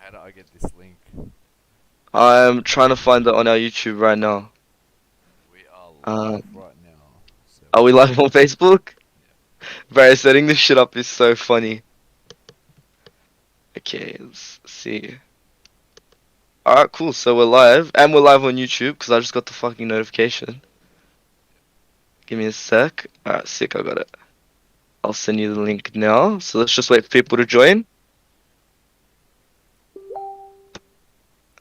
how do I get this link? I'm trying to find it on our YouTube right now. We are Uh, live right now. So are we what's live on Facebook? Bro, setting this shit up is so funny. Okay, let's see. Alright, cool. So we're live, and we're live on YouTube because I just got the fucking notification. Give me a sec. Alright, sick, I got it. I'll send you the link now. So let's just wait for people to join.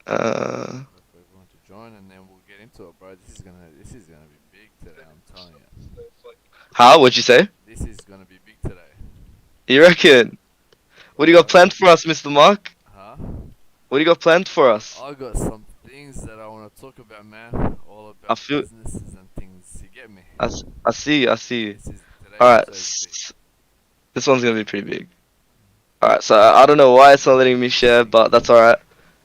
Uh, wait for everyone to join and then we'll get into it, bro. This is gonna be big today. I'm telling you. how? What'd you say? This is gonna be big today, You reckon? What do you got bro. planned for us, Mr. Mark? Huh? What do you got planned for us? I got some things that I want to talk about, man. All I about feel, businesses and things. You get me? I see, I see. This is today's Alright, episode is big. this one's gonna be pretty big. Alright, so I don't know why it's not letting me share, but that's alright.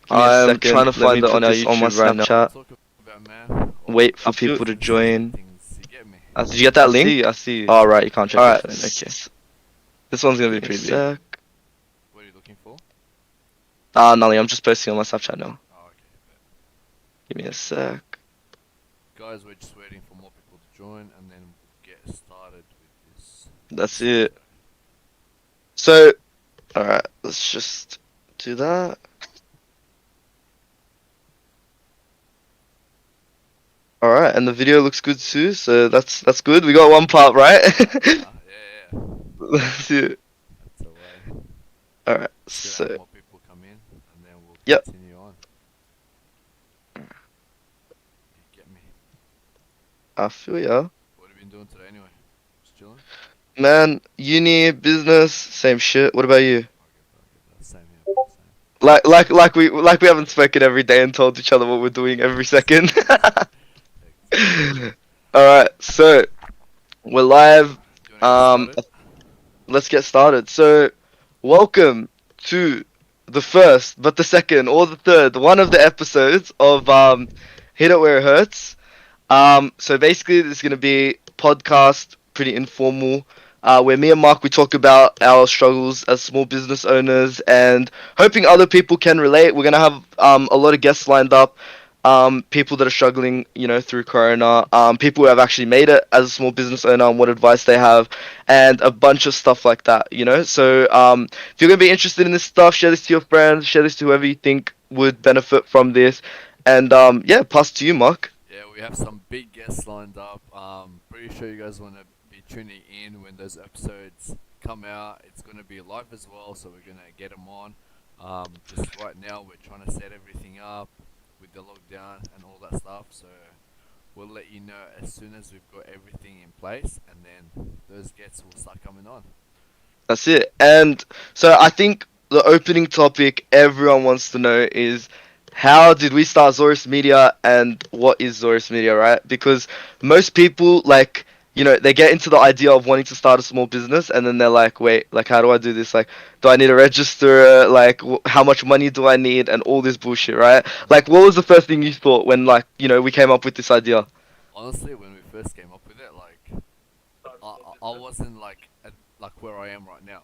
Give me a I'm second. trying to Let me find it put on our this on my YouTube right now. Snapchat. Talk about, man. All Wait for I feel- people to businesses and join. things. You get me? I Did you get that link? I see. Oh, right, you can't check Alright, it. Okay. this one's gonna be Give me a pretty big. sec. What are you looking for? Nolly, I'm just posting on my Snapchat now. Oh, okay. Give me a sec. Guys, we're just waiting for more people to join and then we'll get started with this. That's it. So, alright, let's just do that. Alright, and the video looks good too, so that's good. We got one part right. Yeah. That's it. That's the way. Alright, Just gonna have so more people come in and then we'll Yep. continue on. You get me? I feel ya. What have you been doing today anyway? Just chilling? Man, uni, business, same shit. What about you? I get that. Same here, bro. Same. Like we haven't spoken every day and told each other what we're doing every second. Exactly. Alright, so we're live. Do you wanna get started? Let's get started. So, welcome to the first, but the second or the third, one of the episodes of Hit It Where It Hurts. So basically, this is gonna be podcast, pretty informal, where me and Mark we talk about our struggles as small business owners and hoping other people can relate. We're gonna have a lot of guests lined up. People that are struggling, through Corona, people who have actually made it as a small business owner and what advice they have, and a bunch of stuff like that. So, if you're gonna be interested in this stuff, share this to your friends, share this to whoever you think would benefit from this, and yeah, pass to you, Mark. Yeah, we have some big guests lined up. Pretty sure you guys want to be tuning in when those episodes come out. It's going to be live as well, so we're going to get them on. Just right now, we're trying to set everything up with the lockdown and all that stuff. So we'll let you know as soon as we've got everything in place, and then those guests will start coming on. That's it. And so I think the opening topic everyone wants to know is how did we start Zorus Media and what is Zorus Media, right? Because most people they get into the idea of wanting to start a small business and then they're like, wait, like how do I do this? Like, do I need to register? Like, how much money do I need? And all this bullshit, right? Like, what was the first thing you thought when we came up with this idea? Honestly, when we first came up with it, like I wasn't like where I am right now.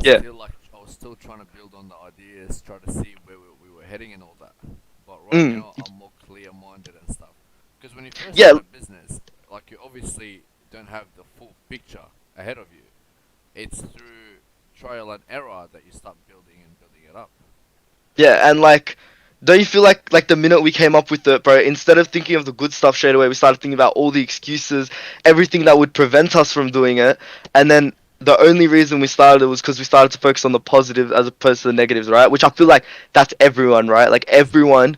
Yeah. Still like I was still trying to build on the ideas, try to see where we were heading and all that. But right Mm. now I'm more clear-minded and stuff. Because when you first Yeah. start a business, like you obviously don't have the full picture ahead of you. It's through trial and error that you start building and building it up. Yeah, and don't you feel like the minute we came up with it, bro, instead of thinking of the good stuff straight away, we started thinking about all the excuses, everything that would prevent us from doing it, and then the only reason we started it was because we started to focus on the positives as opposed to the negatives, right? Which I feel like that's everyone, right? Like everyone,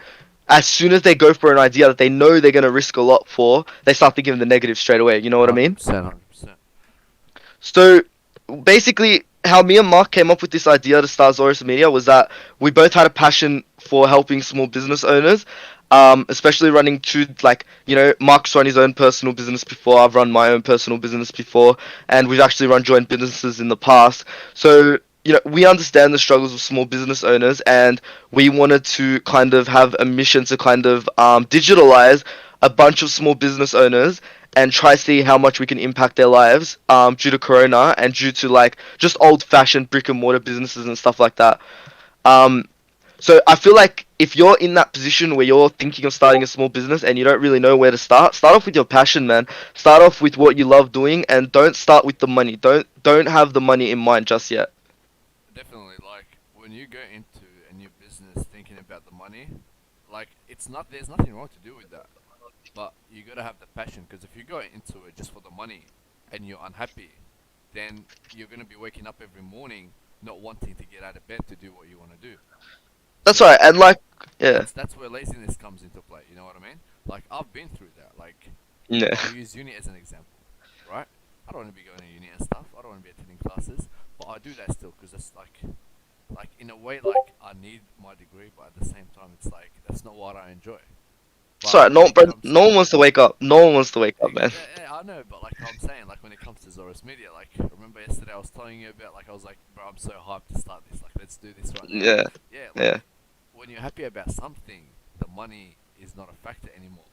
as soon as they go for an idea that they know they're gonna risk a lot for, they start thinking of the negatives straight away. You know what I mean? 100%, 100%. So basically, how me and Mark came up with this idea to start Zorus Media was that we both had a passion for helping small business owners, especially running two, Mark's run his own personal business before, I've run my own personal business before, and we've actually run joint businesses in the past. So, we understand the struggles of small business owners, and we wanted to kind of have a mission to kind of digitalize a bunch of small business owners and try see how much we can impact their lives due to Corona and due to just old fashioned brick and mortar businesses and stuff like that. Um, So I feel like if you're in that position where you're thinking of starting a small business and you don't really know where to start off with your passion, man. Start off with what you love doing and don't start with the money. Don't have the money in mind just yet. Definitely, like when you go into a new business thinking about the money, like it's not there's nothing wrong to do with that, but you gotta have the passion. Because if you go into it just for the money and you're unhappy, then you're gonna be waking up every morning not wanting to get out of bed to do what you want to do. That's So right. And like, yeah, that's where laziness comes into play. You know what I mean? Like I've been through that. Like yeah, I'll use uni as an example, right? I don't want to be going to uni and stuff. I don't want to be attending classes, but I do that still because it's like in a way, like I need my degree, but at the same time, it's like that's not what I enjoy. that's But right. when No, it bro, comes, no one wants to wake up. No one wants to wake up, man. yeah, I know, but like I'm saying, like when it comes to Zorus Media, like remember yesterday I was telling you about, like I was like, bro, I'm so hyped to start this. Like let's do this right now. Yeah, Yeah, yeah. like when you're happy about something, the money is not a factor anymore.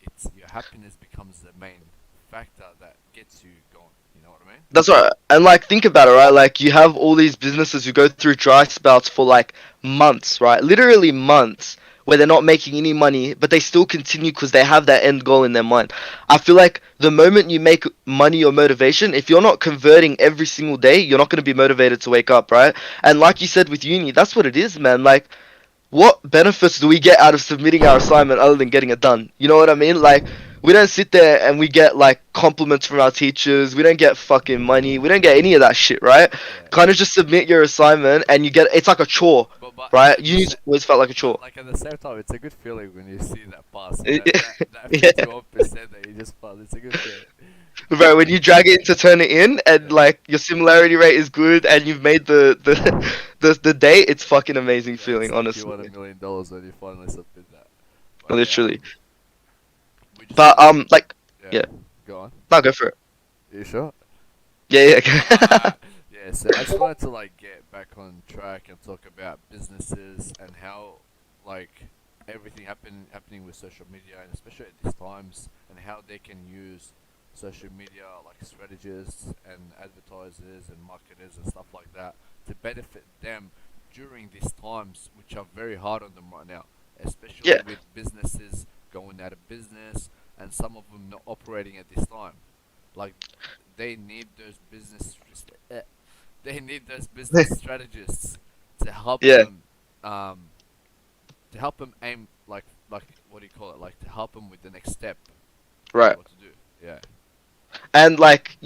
It's your happiness becomes the main factor that gets you going. You know what I mean? That's right. And like, think about it, right? Like, you have all these businesses who go through dry spouts for like months, right? Literally months, where they're not making any money, but they still continue because they have that end goal in their mind. I feel like the moment you make money or motivation, if you're not converting every single day, you're not going to be motivated to wake up, right? And like you said with uni, that's what it is, man. Like, what benefits do we get out of submitting our assignment other than getting it done? You know what I mean? Like, we don't sit there and we get like compliments from our teachers. We don't get fucking money. We don't get any of that shit, right? Yeah. Kind of just submit your assignment and you get it's like a chore, But right? at the Uni always felt like a chore. like at the same time, it's a good feeling when you see that pass. Yeah, That yeah. 51% that you just passed. It's a good feeling. Bro, when you drag it to turn it in and Yeah. like your similarity rate is good and you've made the date, it's fucking amazing Yeah, it's feeling, like you won honestly. $1 million when you finally submit that. But yeah, Literally. we just But gotta, like, yeah, yeah. go on. No, go for it. You sure? Yeah, yeah. Yeah, so I just wanted to like get back on track and talk about businesses and how like everything happening with social media, and especially at these times, and how they can use social media like strategists and advertisers and marketers and stuff like that to benefit them during these times, which are very hard on them right now, especially Yeah. with businesses going out of business and some of them not operating at this time. Like they need those they need those business strategists to help Yeah. them um, to help them aim like what do you call it, like to help them with the next step Right. what to do. Yeah, And like,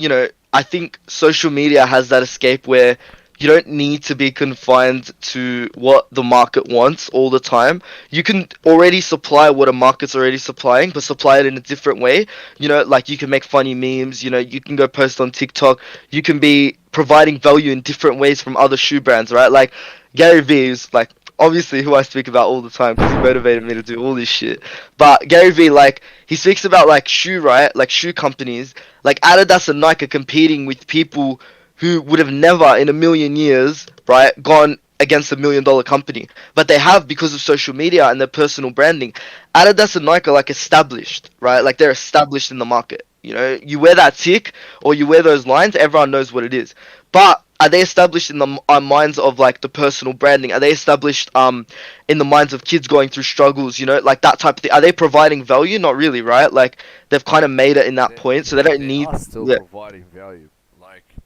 I think social media has that escape where you don't need to be confined to what the market wants all the time. You can already supply what a market's already supplying, but supply it in a different way. Like you can make funny memes, you can go post on TikTok. You can be providing value in different ways from other shoe brands, right? Like Gary Vee is like obviously who I speak about all the time because he motivated me to do all this shit. But Gary Vee, like, he speaks about like shoe, right? Like shoe companies, like Adidas and Nike are competing with people who would have never in a million years, right, gone against $1 million company. But they have because of social media and their personal branding. Adidas and Nike are like established, right? yeah, Like they're established in the market. You wear that tick or you wear those lines, everyone knows what it is. But are they established in the minds of like the personal branding? Are they established in the minds of kids going through struggles? Like that type of thing. Are they providing value? Not really, right? Like they've kind of made it in that point, so they don't they need. are still Yeah, providing value. Like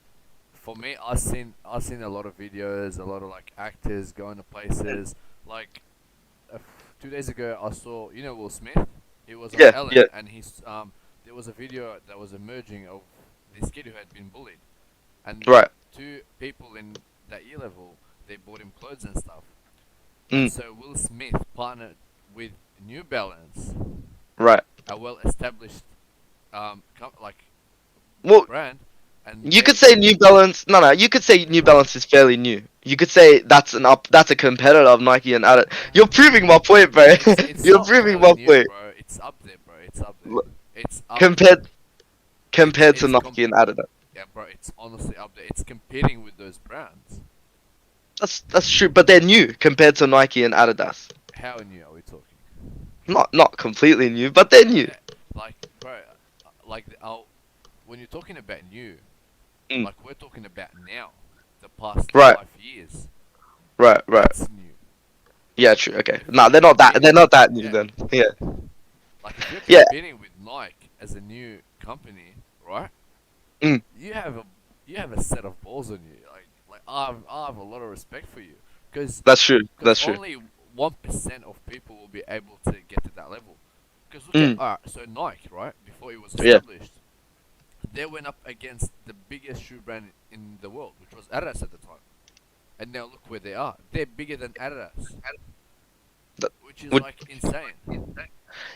for me, I've seen a lot of videos, a lot of like actors going to places. Like 2 days ago, I saw Will Smith. He was on yeah, Ellen, yeah. and there was a video that was emerging of this kid who had been bullied, and Right. two people in that year level, they bought him clothes and stuff. And Mm, so Will Smith partnered with New Balance, right. a well-established like Well, brand, and you could say New Balance. No, no. You could say New Balance is fairly new. You could say That's a competitor of Nike and Adidas. You're proving my point, bro. it's You're not proving fairly my new, point. bro. It's up there, bro. It's up there. It's up there. Compared compared to It's Nike and Adidas. yeah, bro. It's honestly up there. It's competing with those brands. That's true, but they're new compared to Nike and Adidas. How new are we talking? Not completely new, but they're new. Yeah, like bro, like when you're talking about new, Mm. like we're talking about now, the past Right, 5 years. right, right. That's new. Yeah, true. Okay. If Nah, you're they're not that. They're competing, not that new yeah, then. Yeah. like if you're Yeah. competing with Nike as a new company, right? Mm, You have a you have a set of balls on you. Like I have a lot of respect for you, because that's true. because That's true. only 1% of people will be able to get to that level. Because look at Mm, alright, so Nike, right, before it was yeah. established, they went up against the biggest shoe brand in the world, which was Adidas at the time. And now look where they are. They're bigger than Adidas, That which is would. like insane.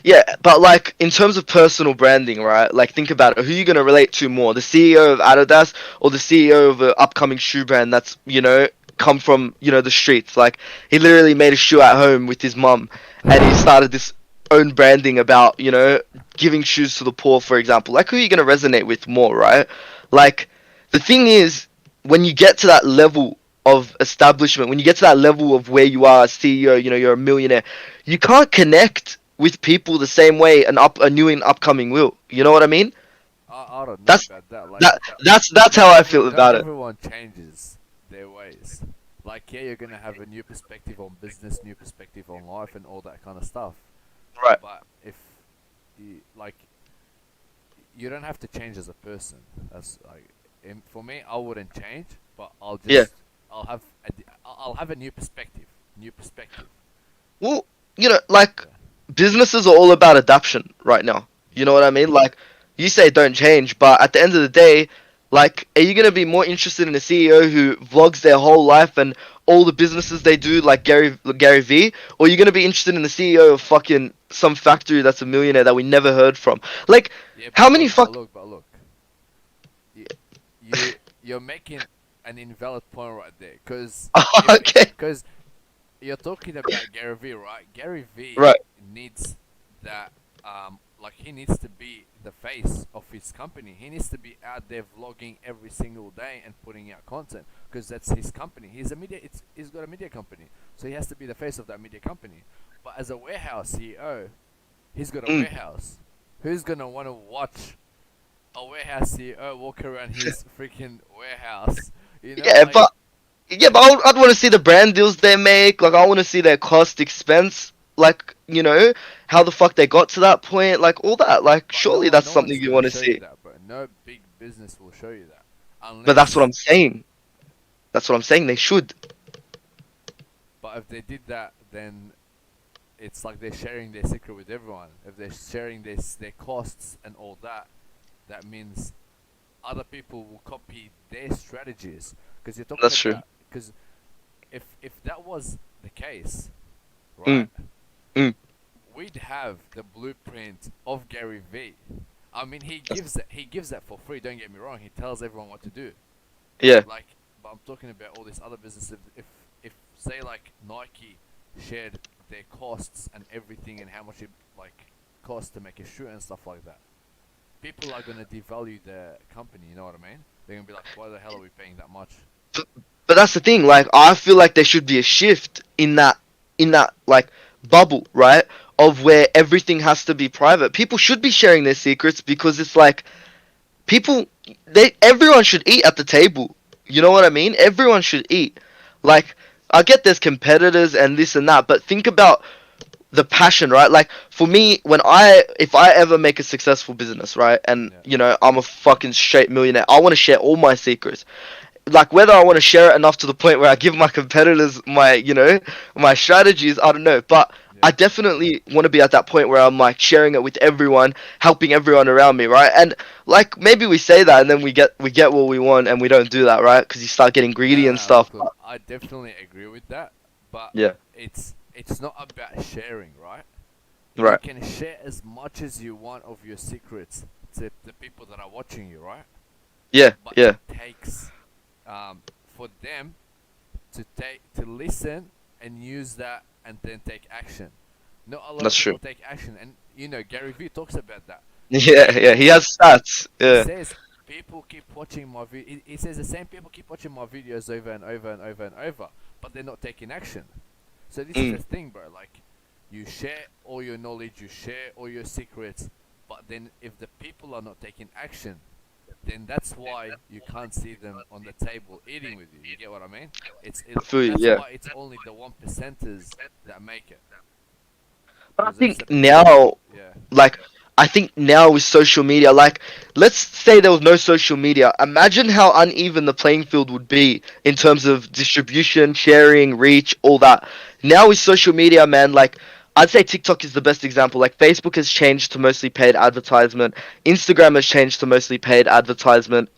Yeah, but like in terms of personal branding, right? Like think about it. Who you gonna relate to more, the CEO of Adidas or the CEO of an upcoming shoe brand that's come from the streets? Like he literally made a shoe at home with his mum, and he started this own branding about giving shoes to the poor, for example. Like who are you gonna resonate with more, right? Like the thing is, when you get to that level of establishment, when you get to that level of where you are as CEO, you're a millionaire, you can't connect with people the same way a new and upcoming will. You know what I mean? I don't know That's about that. Like that's how not I every feel not about it. everyone changes their ways. Like yeah, you're gonna have a new perspective on business, new perspective on life, and all that kind of stuff. Right. But if you like, you don't have to change as a person. That's like, for me, I wouldn't change, but Yeah. I'll have a new perspective. New perspective. Well, like Yeah. businesses are all about adaptation right now. You know Yeah. what I mean? Like you say don't change, but at the end of the day, like are you gonna be more interested in a CEO who vlogs their whole life and all the businesses they do like Gary V, or are you gonna be interested in the CEO of fucking some factory that's a millionaire that we never heard from? Like Yeah, how many fuck but look. You you're making an invalid point right there, okay. because you're talking about Gary V, right? Gary V Right. needs that, like he needs to be the face of his company. He needs to be out there vlogging every single day and putting out content, because that's his company. He's got a media company, so he has to be the face of that media company. But as a warehouse CEO, he's got a Mm. warehouse. Who's gonna want to watch a warehouse CEO walk around his freaking warehouse? You know, Yeah, like but I'd want to see the brand deals they make. Like, I want to see their cost expense. Like, how the fuck they got to that point. Like, all that. Like, but no surely one, that's no something one's you gonna want to show you see. that, bro. No big business will show you that, But that's what unless. I'm saying. That's what I'm saying. They should. But if they did that, then it's like they're sharing their secret with everyone. If they're sharing their costs and all that, that means other people will copy their strategies. Because you're talking That's true. about, because if that was the case, right? Mm, mm. We'd have the blueprint of Gary V. I mean, he gives that for free. Don't get me wrong. He tells everyone what to do. Yeah, Like, but I'm talking about all these other businesses. If say like Nike shared their costs and everything and how much it like costs to make a shoe and stuff like that, people are gonna devalue the company. You know what I mean? They're gonna be like, why the hell are we paying that much? but that's the thing. Like, I feel like there should be a shift in that like bubble, right? Of where everything has to be private. People should be sharing their secrets because it's like people everyone should eat at the table. You know what I mean? Everyone should eat. Like I get there's competitors and this and that, but think about the passion, right? Like for me, if I ever make a successful business, right, and Yeah, I'm a fucking straight millionaire, I want to share all my secrets. Like whether I want to share it enough to the point where I give my competitors my strategies, I don't know, but yeah, I definitely want to be at that point where I'm like sharing it with everyone, helping everyone around me, right? And like maybe we say that and then we get what we want and we don't do that, right? Because you start getting greedy and stuff. Look. I definitely agree with that, but Yeah, it's not about sharing, right? You right. can share as much as you want of your secrets to the people that are watching you, right? Yeah, But yeah. it takes for them to listen and use that and then take action. Not a lot of That's true. people take action, and Gary Vee talks about that. Yeah, yeah. He People, has stats. he Yeah. says people keep watching my he says the same people keep watching my videos over and over and over and over, but they're not taking action. So this is the Mm, thing, bro. Like, you share all your knowledge, you share all your secrets, but then if the people are not taking action, then that's why you can't see them on the table eating with you. You get what I mean? I feel you, That's yeah. why it's only the 1%ers that make it. But I Because that's think the now, yeah. like, I think now with social media, like, let's say there was no social media. Imagine how uneven the playing field would be in terms of distribution, sharing, reach, all that. Now with social media, man, like, I'd say TikTok is the best example. Like, Facebook has changed to mostly paid advertisement. Instagram has changed to mostly paid advertisement.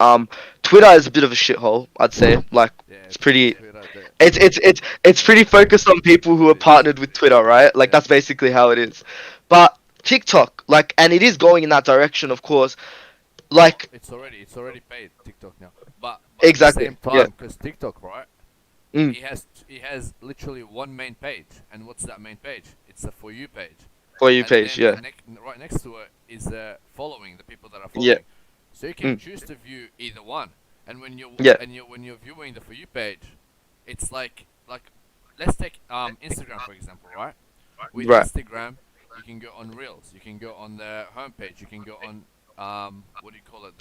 Twitter is a bit of a shithole, I'd say. Like, Yeah, it's pretty. Twitter, It's pretty focused on people who it are is. partnered with Twitter, right? Like, Yeah. that's basically how it is. But TikTok, like, and it is going in that direction, of course. Well, Like, it's already paid TikTok now. But at the exactly, same yeah, time, because TikTok, right? mm, He has literally one main page, and what's that main page? It's a for you page, for you and page, then the yeah, right next to it is the following, the people that are yeah, following. So you can mm, choose to view either one, and yeah, when you're viewing the for you page, it's like let's take Instagram for example, right? With right. Instagram, you can go on Reels, you can go on the homepage, you can go on what do you call it,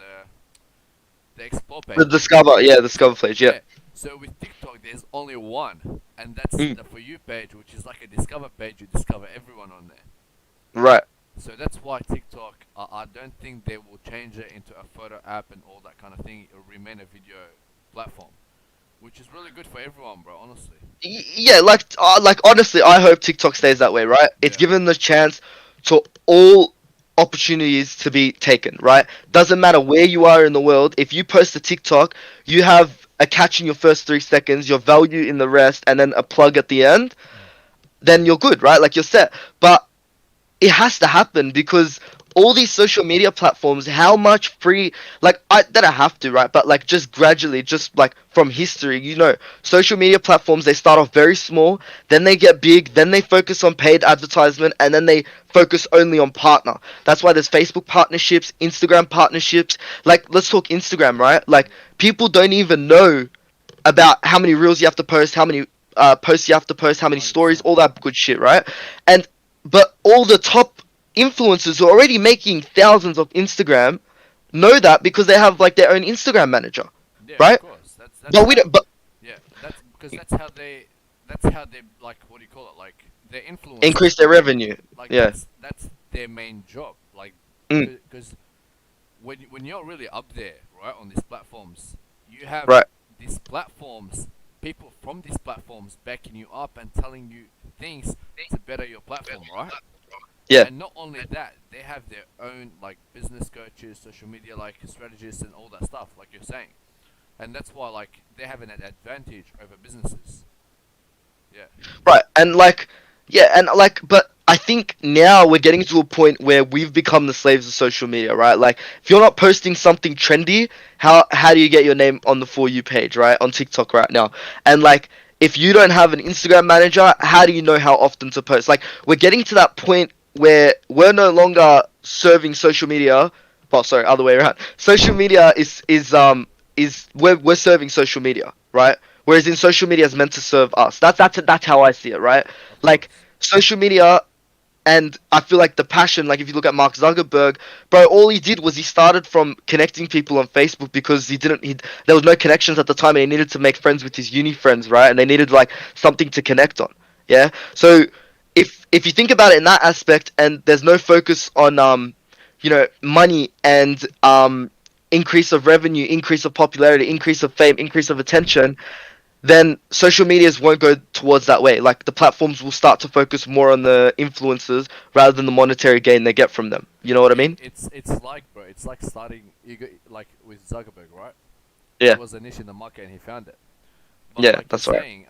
the explore The page. Discover, yeah, Discover page, yeah, Yeah. So with TikTok, there's only one, and that's mm, the for you page, which is like a discover page. You discover everyone on there. right. So that's why TikTok. I don't think they will change it into a photo app and all that kind of thing. It will remain a video platform, which is really good for everyone, bro. Honestly. Yeah, like honestly, I hope TikTok stays that way, right? It's Yeah. given the chance to all opportunities to be taken, right? Doesn't matter where you are in the world. If you post a TikTok, you have a catch in your first 3 seconds, your value in the rest, and then a plug at the end. Then you're good, right? Like you're set. But it has to happen because all these social media platforms, how much free, like, I that I have to, right? But like just gradually, just like from history, social media platforms, they start off very small, then they get big, then they focus on paid advertisement, and then they focus only on partner. That's why there's Facebook partnerships, Instagram partnerships. Like, let's talk Instagram, right? Like, people don't even know about how many reels you have to post, how many posts you have to post, how many Hundred stories, percent. all that good shit, right? And but all the top influencers who are already making thousands of Instagram know that because they have like their own Instagram manager, Yeah, of right? course. That's But we how. don't. But Yeah, that's because that's how they like, what do you call it? Like, they're influencers, increase their right? revenue. Like Yeah. that's their main job. Like, Mm, because when you're really up there, right, on these platforms, you have right. these platforms, people from these platforms backing you up and telling you things to better your platform, right? Yeah. And not only that, they have their own like business coaches, social media like strategists, and all that stuff, like you're saying. And that's why like they have an advantage over businesses. Yeah. Right, and like, yeah, and like, but I think now we're getting to a point where we've become the slaves of social media, right? Like, if you're not posting something trendy, how do you get your name on the For You page, right? On TikTok right now, and like, if you don't have an Instagram manager, how do you know how often to post? Like, we're getting to that point where we're no longer serving social media. Well, sorry, other way around. Social media is we're serving social media, right? Whereas in social media is meant to serve us. That's how I see it, right? Of Like, course. social media, and I feel like the passion. Like, if you look at Mark Zuckerberg, bro, all he did was he started from connecting people on Facebook because there was no connections at the time, and he needed to make friends with his uni friends, right? And they needed like something to connect on. Yeah. So if you think about it in that aspect, and there's no focus on money and increase of revenue, increase of popularity, increase of fame, increase of attention, then social medias won't go towards that way. Like, the platforms will start to focus more on the influencers rather than the monetary gain they get from them. You know what I mean? It's like, bro, it's like starting like with Zuckerberg, right? There Yeah. was a niche in the market and he found it. But Yeah, like you're that's right. saying,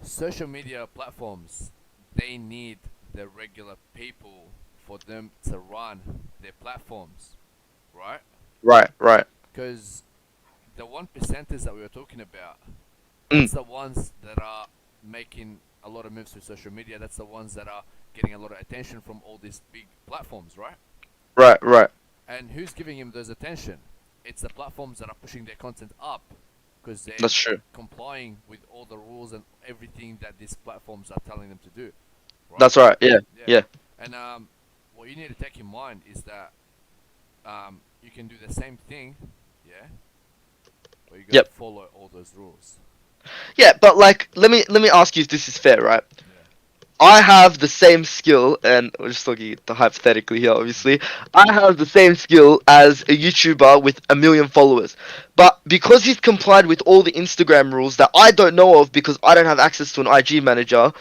social media platforms, they need the regular people for them to run their platforms, right? Right, right. Because the 1%ers that we were talking about, Mm, that's the ones that are making a lot of moves with social media. That's the ones that are getting a lot of attention from all these big platforms, right? right, right. And who's giving him those attention? It's the platforms that are pushing their content up because they're That's true. complying with all the rules and everything that these platforms are telling them to do, right? That's right. Yeah, Yeah. yeah. And what you need to take in mind is that you can do the same thing, yeah, but you gotta Yep. follow all those rules. Yeah, but like, let me ask you if this is fair, right? Yeah. I have the same skill, and we're just talking hypothetically here, obviously. I have the same skill as a YouTuber with 1 million followers, but because he's complied with all the Instagram rules that I don't know of because I don't have access to an IG manager,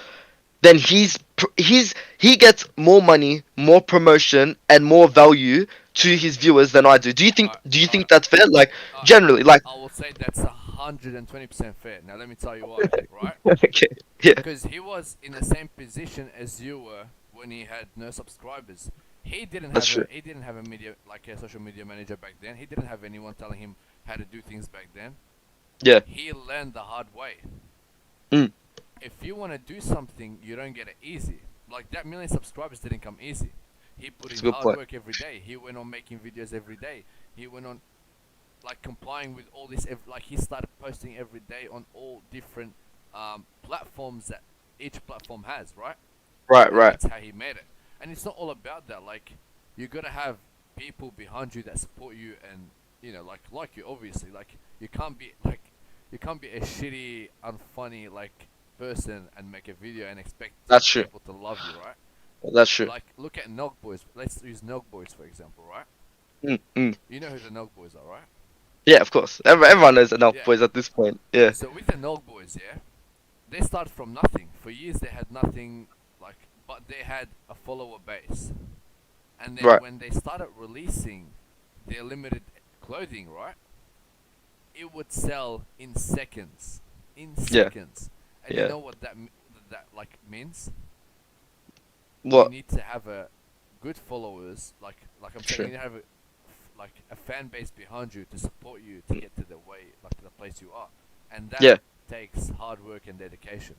then he gets more money, more promotion, and more value to his viewers than I do. Do you think Alright, do you think alright, that's fair? Like alright. generally, like I will say that's 120% fair. Now let me tell you why, right? okay, yeah, Because he was in the same position as you were when he had no subscribers. that's true. He didn't have a media like a social media manager back then. He didn't have anyone telling him how to do things back then. Yeah, He learned the hard way. mm, If you want to do something, you don't get it easy. Like that 1 million subscribers didn't come easy. He put that's in a good hard point. work every day. He went on making videos every day. He went on like complying with all this. Like he started posting every day on all different platforms that each platform has, right? Right, And right. that's how he made it. And it's not all about that. Like you gotta have people behind you that support you, and like you obviously. Like you can't be a shitty, unfunny person and make a video and expect That's true. people to love you, right? That's true. Like look at Nog Boys. Let's use Nog Boys for example, right? Mm, mm. You know who the Nog Boys are, right? Yeah, of course. Everyone knows enough Yeah. boys at this point. Yeah, So with the Nog Boys, yeah, they started from nothing. For years they had nothing, but they had a follower base. And then right. when they started releasing their limited clothing, right, it would sell in seconds. In Yeah, seconds. And you yeah. know what that means? You What? need to have a good followers, like I'm saying, True. you need to have a fan base behind you to support you to get to the way like to the place you are, and that Yeah. takes hard work and dedication.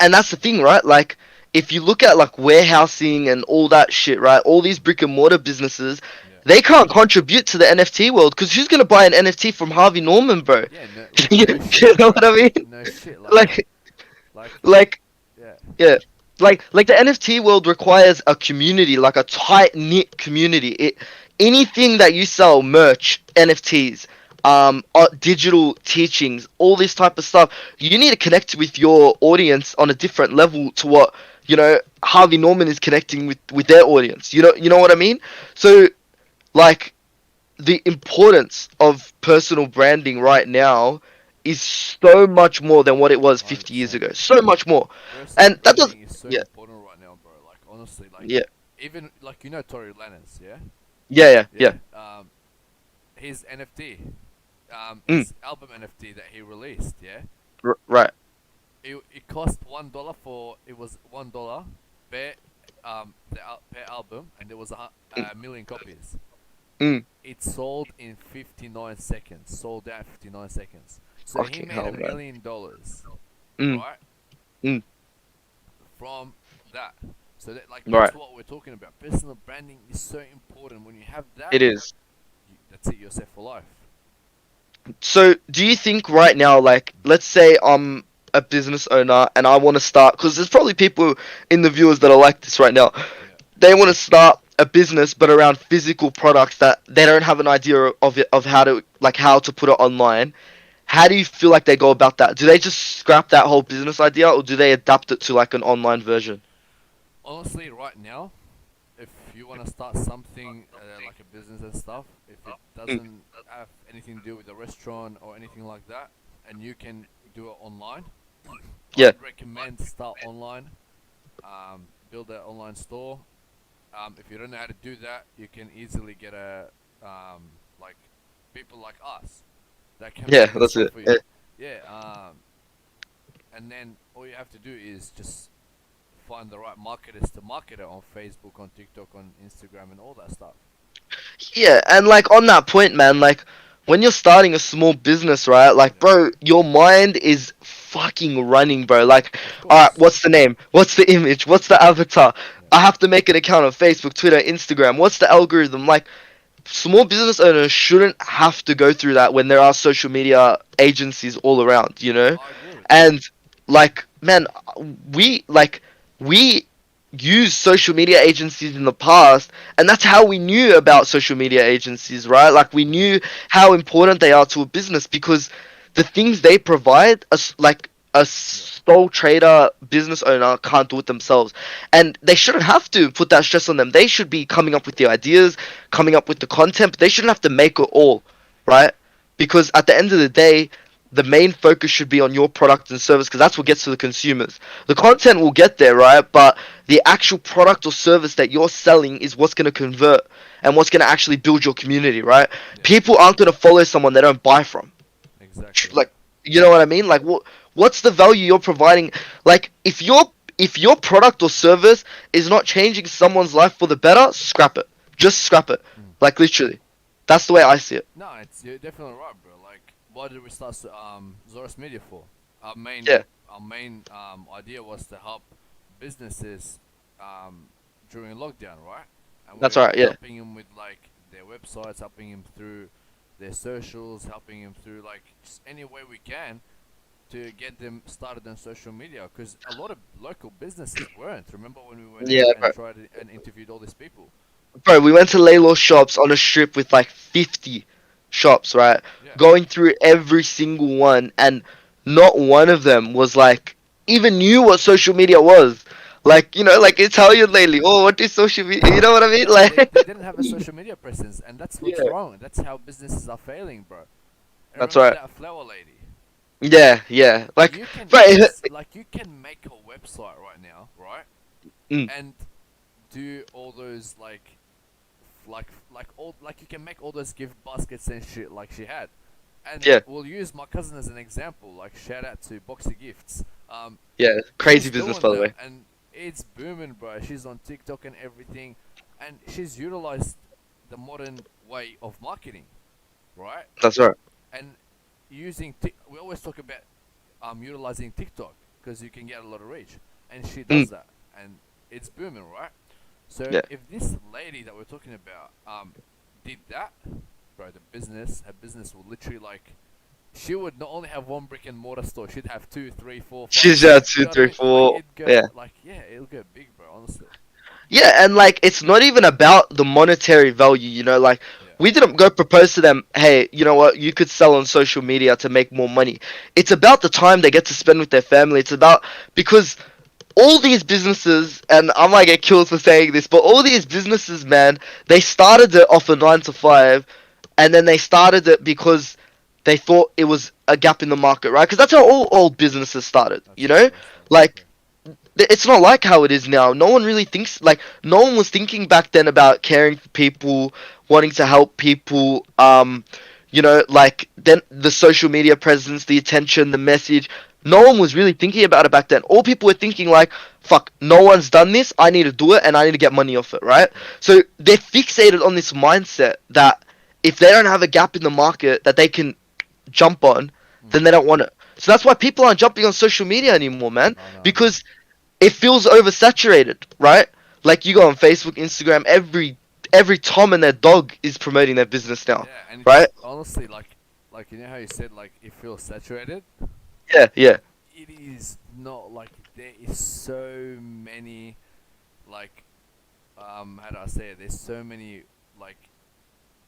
And that's the thing, right? Like, if you look at like warehousing and all that shit, right? All these brick and mortar businesses, Yeah, they can't contribute to the NFT world because who's gonna buy an NFT from Harvey Norman, bro? yeah, no, you no shit, know what I mean? no shit, Like, like, like, yeah, yeah, like the NFT world requires a community, like a tight knit community. Anything that you sell, merch, NFTs, digital teachings, all this type of stuff, you need to connect with your audience on a different level to what Harvey Norman is connecting with their audience. You know what I mean? So like the importance of personal branding right now is so much more than what it was 50 years 100%. ago. So much more. Personal And that does branding is so yeah, important right now, bro. Like honestly, yeah, even Tory Lanez, yeah, yeah, yeah, yeah, yeah. his NFT, Mm, his album NFT that he released, yeah, right. it cost $1 for it was $1 per per album, and there was Mm, a million copies. mm, It sold in 59 seconds. Sold out in 59 seconds. So he fucking made hell, a man. million dollars, Mm, right, mm, from that. So right. that's what we're talking about. Personal branding is so important. When you have that, It is. that's it. You're set for life. So, do you think right now, like, let's say I'm a business owner and I want to start, because there's probably people in the viewers that are like this right now. Yeah. They want to start a business, but around physical products that they don't have an idea of it, of how to put it online. How do you feel like they go about that? Do they just scrap that whole business idea, or do they adapt it to like an online version? Honestly, right now, if you want to start something like a business and stuff, if it Mm, doesn't have anything to do with a restaurant or anything like that, and you can do it online, yeah, I'd recommend start online. Build an online store. If you don't know how to do that, you can easily get like people like us that can yeah, make that that's stuff it. for Yeah. you. Yeah. And then all you have to do is just find the right marketers to market it on Facebook, on TikTok, on Instagram, and all that stuff. Yeah, and like on that point, man, like when you're starting a small business, right? Like, Yeah. bro, your mind is fucking running, bro. Like, Of all right, course. what's the name? What's the image? What's the avatar? Yeah. I have to make an account on Facebook, Twitter, Instagram. What's the algorithm? Like, small business owners shouldn't have to go through that when there are social media agencies all around, you know? I agree with that. And like, man, we like we used social media agencies in the past, and that's how we knew about social media agencies, right? Like we knew how important they are to a business because the things they provide us like a Yeah. sole trader business owner can't do it themselves, and they shouldn't have to put that stress on them. They should be coming up with the ideas, coming up with the content, but they shouldn't have to make it all, right? Because at the end of the day, the main focus should be on your product and service because that's what gets to the consumers. The content will get there, right? But the actual product or service that you're selling is what's going to convert and what's going to actually build your community, right? Yeah. People aren't going to follow someone they don't buy from. Exactly. Like, you know what I mean? Like, what's the value you're providing? Like, if your product or service is not changing someone's life for the better, scrap it. Just scrap it. Mm. Like, literally. That's the way I see it. No, it's you're definitely right, bro. Like, what did we start Zoris Media for? Our main Yeah, idea was to help businesses um during lockdown, right? And that's we're right. Yeah, helping them with like their websites, helping them through their socials, helping them through like just any way we can to get them started on social media. Because a lot of local businesses weren't. Remember when we went yeah, out bro. and tried and interviewed all these people? Bro, we went to Laylaw shops on a strip with like 50 shops, right? Yeah. Going through every single one, and not one of them was like even knew what social media was. Like, like Italian lately. Oh, what is social media? You know what I mean? No, they Like, didn't have a social media presence, and that's what's yeah, wrong. That's how businesses are failing, bro. And that's remember right. that flower lady? Yeah, yeah. Like, You can bro, like you can make a website right now, right? mm, And do all those all like you can make all those gift baskets and shit like she had. And yeah, we'll use my cousin as an example. Like shout out to Boxy Gifts. yeah. Crazy She's business, doing by the that, way. and it's booming, bro. She's on TikTok and everything, and she's utilized the modern way of marketing, right? That's right. And we always talk about utilizing TikTok because you can get a lot of reach, and she Mm, does that, and it's booming, right? So yeah, if this lady that we're talking about did that, bro, her business will literally like she would not only have one brick and mortar store, she'd have two, three, four, five, she's six. You two, know what I three, mean? Like four. it'd go Yeah. like yeah, it'll go big, bro. Honestly, Yeah, and like it's not even about the monetary value, like yeah, we didn't go propose to them, hey, you know what, you could sell on social media to make more money. It's about the time they get to spend with their family. It's about because all these businesses, and I might get killed for saying this, but all these businesses, man, they started it off a 9 to 5, and then they started it because they thought it was a gap in the market, right? Because that's how all old businesses started, that's how it all started. like Yeah, it's not like how it is now. No one really thinks like no one was thinking back then about caring for people, wanting to help people. Like then the social media presence, the attention, the message. No one was really thinking about it back then. All people were thinking like, "Fuck, no one's done this. I need to do it, and I need to get money off it." Right? yeah. So they're fixated on this mindset that if they don't have a gap in the market that they can jump on, Mm. then they don't want it. So that's why people aren't jumping on social media anymore, man. No, no, no. Because it feels oversaturated, right? Like you go on Facebook, Instagram, every Tom and their dog is promoting their business now, Yeah, and right? it's honestly like you know how you said like it feels saturated. Yeah, yeah, It is not like there is so many like how do I say it? There's so many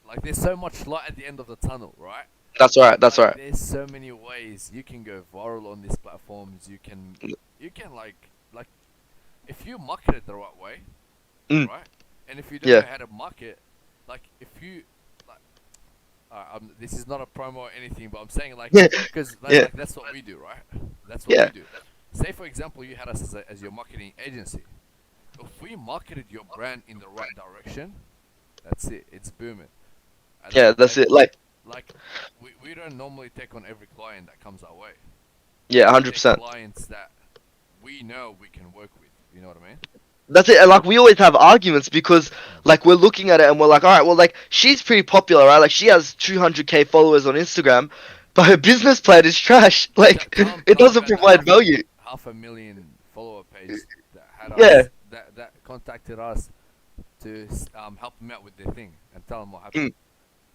like there's so much light at the end of the tunnel, right? that's right, that's Like right. there's so many ways you can go viral on these platforms. You can like if you market it the right way, Mm, right? And if you don't know yeah, how to market, like if you like, this is not a promo or anything, but I'm saying like yeah, because yeah, that's what we do, right? That's what we yeah, do. Say for example, you had us as your marketing agency. If we marketed your brand in the right direction, that's it. It's booming. yeah. That's it. Like we don't normally take on every client that comes our way. Yeah, We hundred take percent. clients that we know we can work with. You know what I mean? That's it. And like we always have arguments because Mm. like we're looking at it and we're like, all right, well, like she's pretty popular, right? Like she has 200K followers on Instagram, but her business plan is trash. Like it Tell me doesn't about the provide value. half a million follower page that had Yeah. us that contacted us to help them out with their thing and tell them what happened. Mm.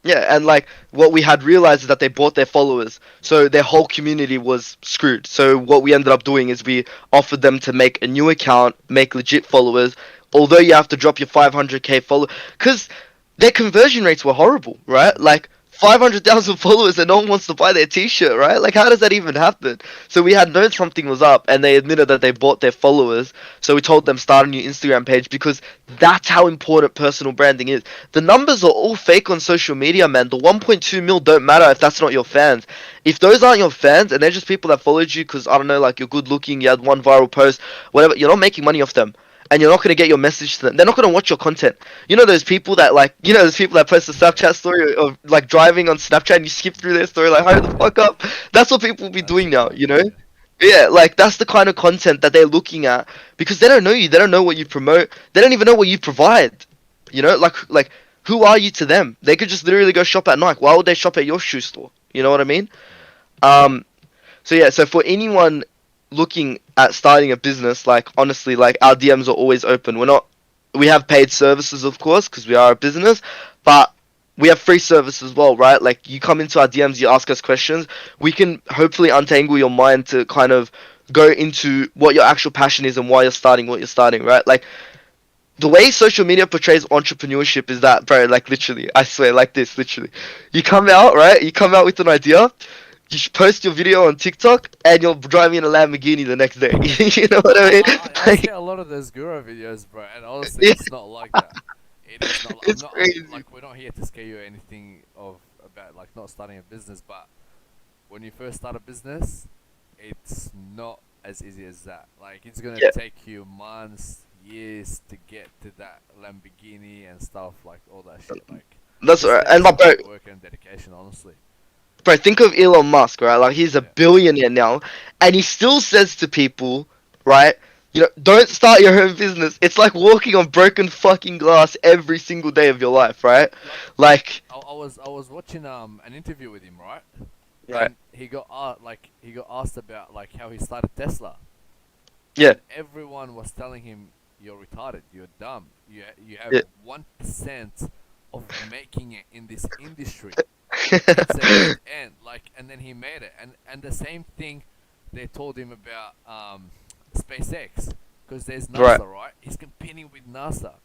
Yeah, and like what we had realized is that they bought their followers, so their whole community was screwed. So what we ended up doing is we offered them to make a new account, make legit followers, although you have to drop your 500k follow, because their conversion rates were horrible, right? Like 500,000 followers and no one wants to buy their t-shirt, right? Like how does that even happen? So we had known something was up, and they admitted that they bought their followers. So we told them start a new Instagram page because that's how important personal branding is. The numbers are all fake on social media, man. The 1.2 mil don't matter if that's not your fans. If those aren't your fans and they're just people that followed you because, I don't know, like you're good looking, you had one viral post, whatever, you're not making money off them. And you're not going to get your message to them. They're not going to watch your content. You know those people that like, you know those people that post a Snapchat story of like driving on Snapchat and you skip through their story like, hurry the fuck up. That's what people will be That's doing now, you know? yeah. Yeah, like that's the kind of content that they're looking at because they don't know you. They don't know what you promote. They don't even know what you provide. You know, like who are you to them? They could just literally go shop at Nike. Why would they shop at your shoe store? You know what I mean? Yeah. Um, so yeah, so for anyone looking at starting a business, like honestly, like our DMs are always open. We have paid services, of course, because we are a business, but we have free service as well, right? Like you come into our DMs, you ask us questions, we can hopefully untangle your mind to kind of go into what your actual passion is and why you're starting what you're starting, right? Like the way social media portrays entrepreneurship is that, bro, like literally, I swear, like this, literally. You come out, right? You come out with an idea, post your video on TikTok, and you're driving in a Lamborghini the next day. You know what I mean? I see a lot of those guru videos, bro, and honestly, Yeah, it's not like that. It is not. it's crazy. Like we're not here to scare you or anything of about like not starting a business, but when you first start a business, it's not as easy as that. Like it's gonna Yeah, take you months, years to get to that Lamborghini and stuff like all that shit. Like that's just right. takes And some my bro, hard work and dedication, honestly. bro, think of Elon Musk, right? Like he's a Yeah. billionaire now, and he still says to people, right? You know, don't start your own business. It's like walking on broken fucking glass every single day of your life, right? Like Like, I was watching an interview with him, right? right? And he got asked about like how he started Tesla, Yeah, and everyone was telling him you're retarded, you're dumb, you have yeah. 1% of making it in this industry. It's a dead end. Like, and then he made it, and the same thing they told him about SpaceX, because there's Right. NASA, right? He's competing with NASA,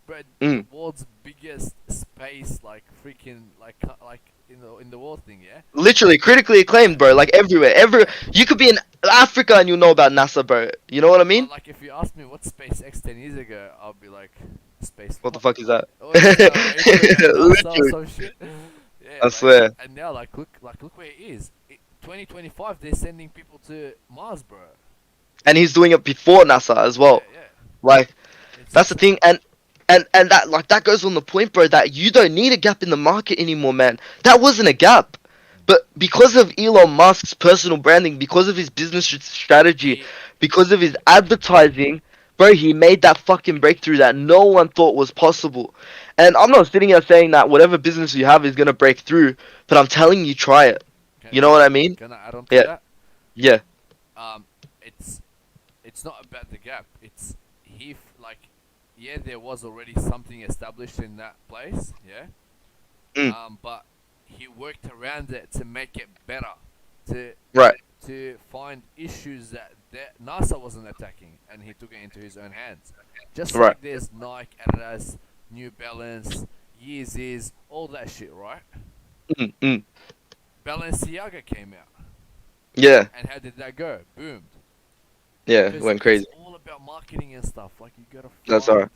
but the Mm. world's biggest space, like freaking like in the world thing, yeah. Literally critically acclaimed, bro. Like everywhere. Yeah. You could be in Africa and you know about NASA, bro. You know what I But mean? like, if you asked me what SpaceX 10 years ago, I'll be like, space What the what? fuck is that? Oh, are you talking about NASA or Literally, some shit? Yeah, I like, swear. and now look where it is. 2025, they're sending people to Mars, bro. And he's doing it before NASA as Yeah, well. yeah. Like It's that's the insane. thing, and that like that goes on the point, bro. That you don't need a gap in the market anymore, man. That wasn't a gap, but because of Elon Musk's personal branding, because of his business strategy, He, because of his advertising, bro, he made that fucking breakthrough that no one thought was possible. And I'm not sitting here saying that whatever business you have is gonna break through, but I'm telling you, try it. can, You know what I mean? can I add on to Yeah, that? yeah, Um, it's it's not about the gap. It's like, yeah, there was already something established in that place, yeah. mm, But he worked around it to make it better, to right, find issues that NASA wasn't attacking, and he took it into his own hands. Just right, like there's Nike, Adidas, New Balance, Yeezys, all that shit, right? mm, mm, Balenciaga came out, yeah, and how did that go? Boomed. yeah, Because went it's crazy. all about marketing and stuff. Like, you gotta That's find alright.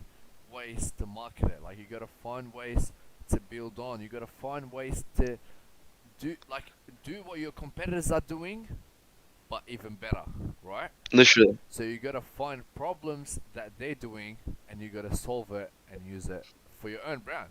ways to market it. Like, you gotta find ways to build on. You gotta find ways to do what your competitors are doing, but even better, right? Literally. So you gotta find problems that they're doing, and you gotta solve it and use it for your own brand.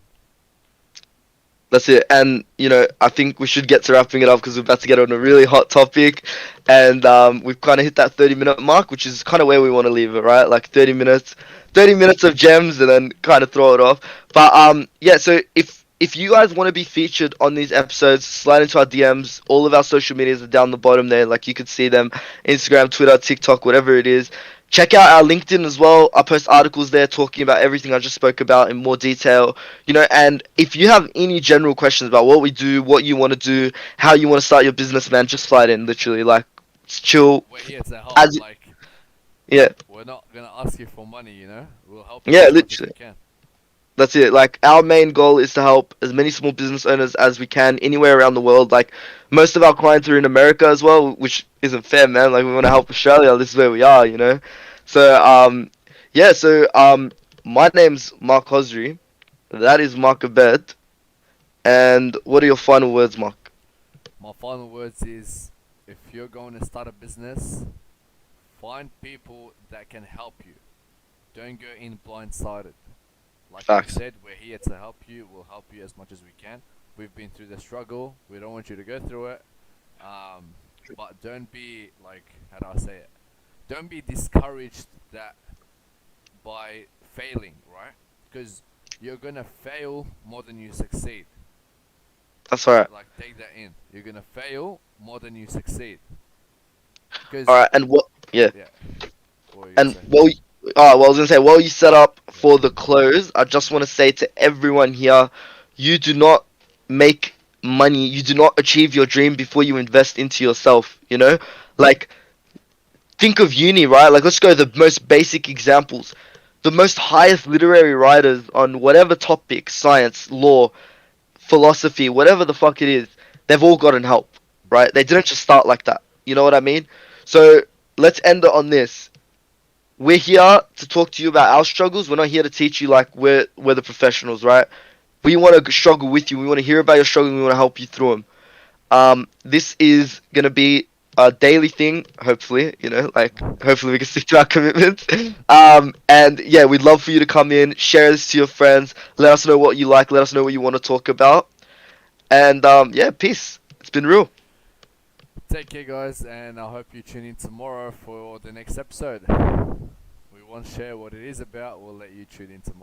That's it. And, you know, I think we should get to wrapping it up because we're about to get on a really hot topic. And we've kind of hit that 30-minute mark, which is kind of where we want to leave it, right? Like 30 minutes, Yeah. 30 minutes of gems and then kind of throw it off. But yeah, so if you guys want to be featured on these episodes, slide into our DMs. All of our social medias are down the bottom there. Like you could see them, Instagram, Twitter, TikTok, whatever it is. check out our LinkedIn as well. I post articles there talking about everything I just spoke about in more detail. And if you have any general questions about what we do, what you want to do, how you want to start your business, man, just slide in. Literally, like, it's chill. We're here to help. As Like, yeah, we're not gonna ask you for money, you know. We'll help you yeah, as much as we literally. can. That's it. Like, our main goal is to help as many small business owners as we can anywhere around the world. Like, most of our clients are in America as well, which isn't fair, man. Like, we want to help Australia. This is where we are. So, yeah. So, my name's Mark Hosry. That is Mark Abed. And what are your final words, Mark? My final words is, if you're going to start a business, find people that can help you. Don't go in blindsided. Like we Facts. said, we're here to help you. We'll help you as much as we can. We've been through the struggle. We don't want you to go through it. But don't be like, how do I say it? Don't be discouraged that by failing, right? Because you're gonna fail more than you succeed. That's alright. Like take that in. You're gonna fail more than you succeed. Because Alright. And what? Yeah. yeah, what were you gonna And say? I was gonna say, while you set up for the close, I just want to say to everyone here, you do not make money, you do not achieve your dream before you invest into yourself. Like, think of uni, right? Like, let's go the most basic examples. The most highest literary writers on whatever topic, science, law, philosophy, whatever the fuck it is, they've all gotten help, right? They didn't just start like that. You know what I mean? So let's end it on this. We're here to talk to you about our struggles. We're not here to teach you like we're the professionals, right? We want to struggle with you. We want to hear about your struggle. And we want to help you through them. This is gonna be a daily thing. Hopefully, like hopefully we can stick to our commitments. And yeah, we'd love for you to come in, share this to your friends. Let us know what you like. Let us know what you want to talk about. And yeah, peace. It's been real. Take care, guys, and I hope you tune in tomorrow for the next episode. We won't share what it is about. We'll let you tune in tomorrow.